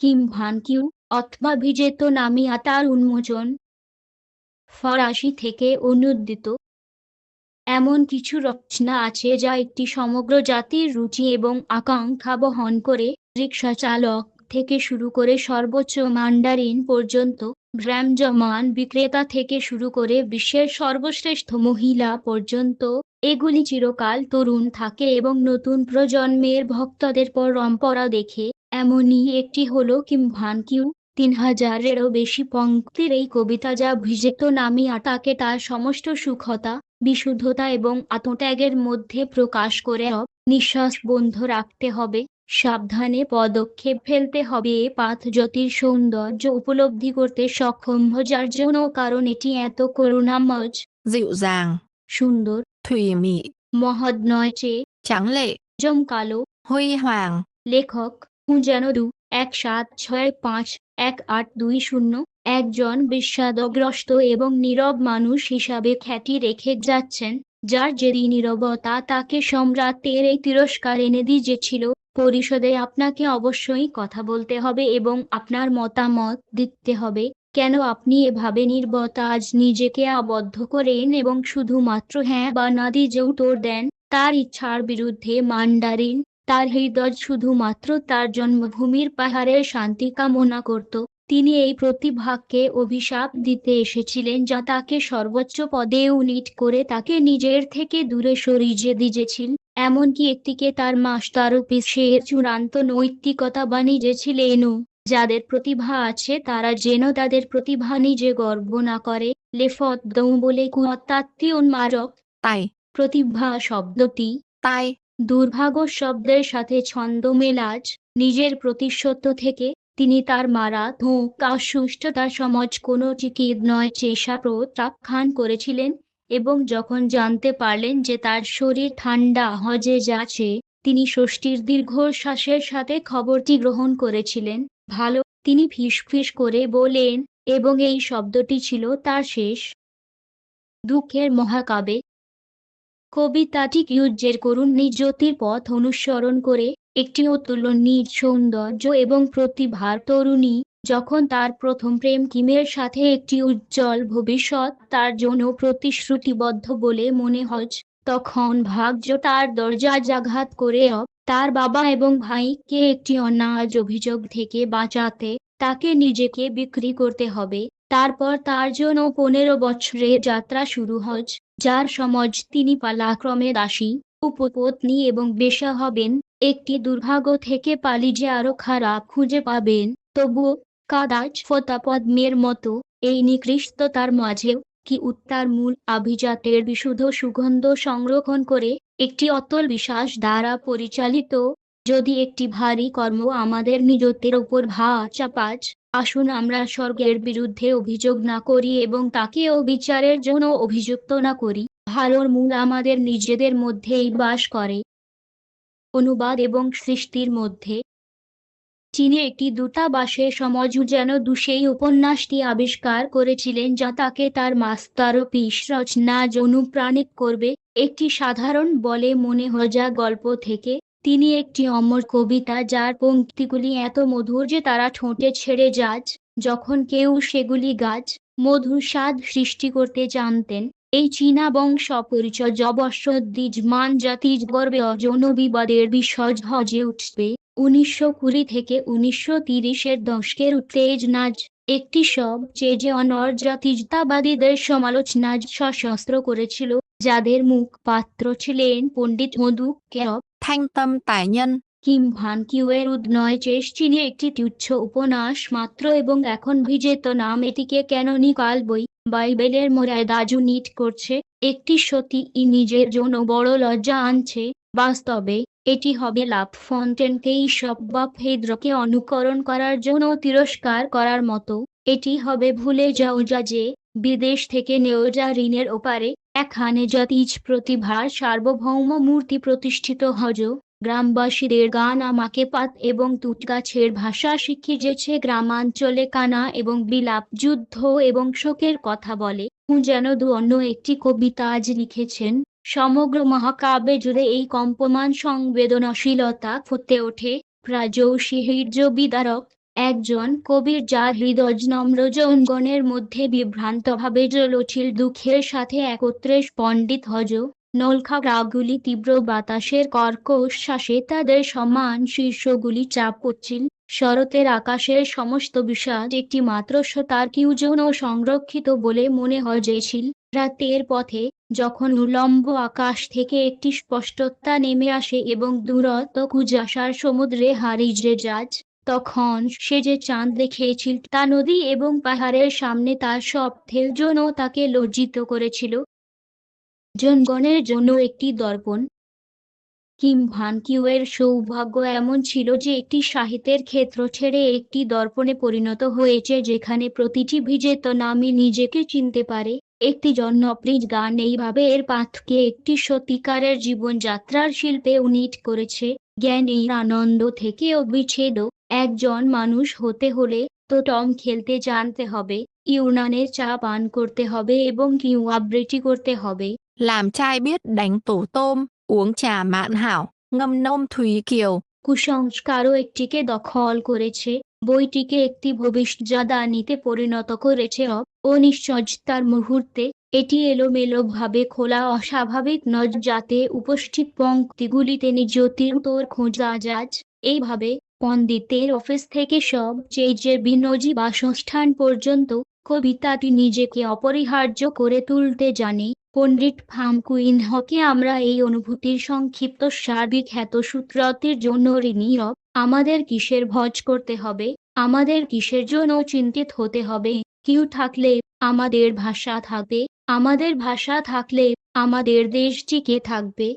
Kim ভান Q অথবা ভিজেতো নামিয়া তার উন্মোচন ফরাসি থেকে অনুদ্দিত এমন কিছু রচনা আছে যা একটি সমগ্র জাতির রুচি এবং আকাঙ্ক্ষা বহন করে, রিক্সা চালক থেকে শুরু করে সর্বোচ্চ মান্ডারিন পর্যন্ত, ভ্রাম্যমাণ বিক্রেতা থেকে শুরু করে বিশ্বের সর্বশ্রেষ্ঠ মহিলা পর্যন্ত। এগুলি চিরকাল তরুণ থাকে এবং নতুন প্রজন্মের ভক্তদের পরম্পরা দেখে। এমনই একটি হলো কিম ভান কিউ। ৩,০০০-এরও বেশি পংক্তির এই কবিতা, যা ভিজেতো নামিয়া তাকে তার সমস্ত সূক্ষ্মতা, বিশুদ্ধতা এবং আত্মত্যাগের মধ্যে প্রকাশ করে। নিঃশ্বাস বন্ধ রাখতে হবে, সাবধানে পদক্ষেপ ফেলতে হবে এ পাথজ্যোতির সৌন্দর্য উপলব্ধি করতে সক্ষম হওয়ার জন্য, কারণ এটি এত করুণাময়, dịu dàng, সুন্দর, thùy mị, মহৎ নয় চেয়ে tráng lệ, জমকালো। huy hoàng, লেখক যেন ২-১৭৬৫-১৮২০ একজন বিষাদগ্রস্ত এবং নীরব মানুষ হিসাবে খ্যাতি রেখে যাচ্ছেন, যার জেদি নীরবতা তাকে সম্রাটের এই তিরস্কার এনে দিয়েছিল। পরিষদে আপনাকে অবশ্যই কথা বলতে হবে এবং আপনার মতামত দিতে হবে। কেন আপনি এভাবে নীরবতা আজ নিজেকে আবদ্ধ করেন এবং শুধুমাত্র হ্যাঁ বা না দিয়ে উত্তর দেন? তার ইচ্ছার বিরুদ্ধে মান্ডারিন তার হৃদয় শুধুমাত্র তার জন্মভূমির পাহাড়ের শান্তি কামনা করত। তিনি এই প্রতিভাকে অভিশাপ দিতে এসেছিলেন, যা তাকে সর্বোচ্চ পদে উন্নীত করে তাকে নিজের থেকে দূরে সরিয়ে দিয়েছিল, এমনকি একটিকে তার মাস্টারপিসের চূড়ান্ত নৈতিকতা বানিয়েছিলেন। যাদের প্রতিভা আছে তারা যেন তাদের প্রতিভা নিজে গর্ব না করে। লেফট দৌ বলে কুয়াত্তাত্তি উন্মারক। tay, প্রতিভা শব্দটি tay, দুর্ভাগ্য শব্দের সাথে ছন্দ মেলাজ। নিজের প্রতিশোধ থেকে তিনি তার মারাত্মক অসুস্থতার সমাজ কোনো চিকিৎ নয় চেষ্টা প্রত্যাখ্যান করেছিলেন, এবং যখন জানতে পারলেন যে তার শরীর ঠান্ডা হয়ে যাচ্ছে, তিনি স্বস্তির দীর্ঘশ্বাসের সাথে খবরটি গ্রহণ করেছিলেন। ভালো, তিনি ফিসফিস করে বলেন, এবং এই শব্দটি ছিল তার শেষ দুঃখের মহাকাব্যে। কবিতাটি কিউজের করুণ নির্যাতির পথ অনুসরণ করে, একটি অতুলনীয় সৌন্দর্য এবং প্রতিভার তরুণী, যখন তার প্রথম প্রেম কিমের সাথে একটি উজ্জ্বল ভবিষ্যৎ তার জন্য প্রতিশ্রুতিবদ্ধ বলে মনে হয়, তখন ভাগ্য তার দরজায় করে তার বাবা এবং ভাইকে একটি অন্যায় অভিযোগ থেকে বাঁচাতে তাকে নিজেকে বিক্রি করতে হবে। তারপর তার জন্য ১৫ বছরের যাত্রা শুরু হয়, যার সমাজ তিনি পালাক্রমে দাসী, উপপত্নী এবং বেশ্যা হবেন। একটি দুর্ভাগ্য থেকে পালিয়ে আরো খারাপ খুঁজে পাবেন। তবুও কাদাচ ফোঁতা-পদ্মের মতো এই নিকৃষ্টতার মাঝেও কি উত্তার মূল আভিজাতের বিশুদ্ধ সুগন্ধ সংরক্ষণ করে, একটি অতল বিশ্বাস দ্বারা পরিচালিত। যদি একটি ভারী কর্ম আমাদের নিজেদের উপর চাপায়, আসুন আমরা স্বর্গের বিরুদ্ধে অভিযোগ না করি এবং তাকেও বিচারের জন্য অভিযুক্ত না করি। ভালোর মূল আমাদের নিজেদের মধ্যেই বাস করে। অনুবাদ এবং সৃষ্টির মধ্যে চীনে একটি দূতাবাসের সমাজ যেন সেই উপন্যাসটি আবিষ্কার করেছিলেন, যা তাকে তার মাস্টারপিস রচনা অনুপ্রাণিত করবে। একটি সাধারণ বলে মনে হওয়া গল্প থেকে তিনি একটি অমর কবিতা, যার পংক্তিগুলি এত মধুর যে তারা ঠোঁটে ছেড়ে যায় যখন কেউ সেগুলি গাছ। মধুর স্বাদ সৃষ্টি করতে জানতেন। এই চীনা বংশ পরিচয় অবশ্য দ্বিজমান জাতির গর্বে অজনবিবাদের বিষয় হয়ে উঠবে। ১৯২০ থেকে ১৯৩০-এর দশকের উত্তেজনাজ একটি সবচেয়ে অনর্জাতীয়তাবাদীদের সমালোচনা সশস্ত্র করেছিল, যাদের মুখপাত্র ছিলেন পণ্ডিত মধু কেরব। thanh tâm tài nhân, Kim ভান কিউয়ের উদ্নয় চেস চীনে একটি তুচ্ছ উপন্যাস মাত্র, এবং এখন ভিজেতো নাম এটিকে ক্যানোনিকাল বই বাইবেলের মর্যাদা উন্নীত করছে। একটি সত্যি নিজের জন্য বড় লজ্জা আনছে। বাস্তবে এটি হবে লাভ ফন্টেনকে ঈশপ বা ফেদ্রকে অনুকরণ করার জন্য তিরস্কার করার মতো। এটি হবে ভুলে যাও যে বিদেশ থেকে নেওয়া ঋণের ওপারে এখানে জাতিজ প্রতিভার সার্বভৌম মূর্তি প্রতিষ্ঠিত হজ। গ্রামবাসীদের গান আমাকে পাত এবং তুত গাছের ভাষা শিখিয়েছে। গ্রামাঞ্চলে কানা এবং বিলাপ, যুদ্ধ এবং শোকের কথা বলে। যেন অন্য একটি কবিতা আজ লিখেছেন। সমগ্র মহাকাব্যে জুড়ে এই কম্পমান সংবেদনশীলতা ফুটে ওঠে, প্রাজৌষীহীর্য বিদারক। একজন কবির যার হৃদয় নম্র জনগণের মধ্যে বিভ্রান্তভাবে জ্বলছিল দুঃখের সাথে একত্রে পণ্ডিত হজ নলখা রাগুলি তীব্র বাতাসের কর্কশ শ্বাসে তাদের সমান শীর্ষগুলি চাপ পড়ছিল। শরতের আকাশের সমস্ত বিষাদ একটি মাত্র তার কিউজন সংরক্ষিত বলে মনে হয়েছিল। রাতের পথে যখন উলম্ব আকাশ থেকে একটি স্পষ্টতা নেমে আসে এবং দূরত্ব কুয়াশার সমুদ্রে হারিয়ে যায়, তখন সে যে চাঁদ দেখেছিল তা নদী এবং পাহাড়ের সামনে তার শব্দের জন্য তাকে লজ্জিত করেছিল। জনগণের জন্য একটি দর্পণ। কিম ভান কিউয়ের সৌভাগ্য এমন ছিল যে একটি সাহিত্যের ক্ষেত্র ছেড়ে একটি দর্পণে পরিণত হয়েছে যেখানে প্রতিটি বিজেত নামী নিজেকে চিনতে পারে। একটি জনপ্রিয় গান এইভাবে এর পাঠকে একটি সত্যিকারের জীবনযাত্রার শিল্পে উন্নীত করেছে। জ্ঞানের আনন্দ থেকে অবিচ্ছেদ একজন মানুষ হতে হলে তো টম খেলতে জানতে হবে, ইউনানের চা পান করতে হবে এবং কিউ আবৃত্তি করতে হবে। Làm trai biết đánh tổ tôm, uống trà mạn hảo, ngâm nôm Thúy Kiều. কুসংস্কারও একটিকে দখল করেছে, বইটিকে একটি ভবিষ্যদ্বাণীতে পরিণত করেছে অনিশ্চয়তার মুহূর্তে। এটি এলোমেলোভাবে খোলা অস্বাভাবিক নয় যাতে উপস্থিত পংক্তিগুলিতে নিযুতির উত্তর খোঁজা যায়। এইভাবে পণ্ডিতের অফিস থেকে সবচেয়ে বিনোদী বাসস্থান পর্যন্ত কবিতাটি নিজেকে অপরিহার্য করে তুলতে জানে। পণ্ডিত ফার্ম কুইন হকে আমরা এই অনুভূতির সংক্ষিপ্ত সার্বিক খ্যাত সূত্রটির জন্য ঋণী। আমাদের কিসের ভজ করতে হবে, আমাদের কিসের জন্য চিন্তিত হতে হবে? কিউ থাকলে আমাদের ভাষা থাকবে, আমাদের ভাষা থাকলে আমাদের দেশ টিকে থাকবে।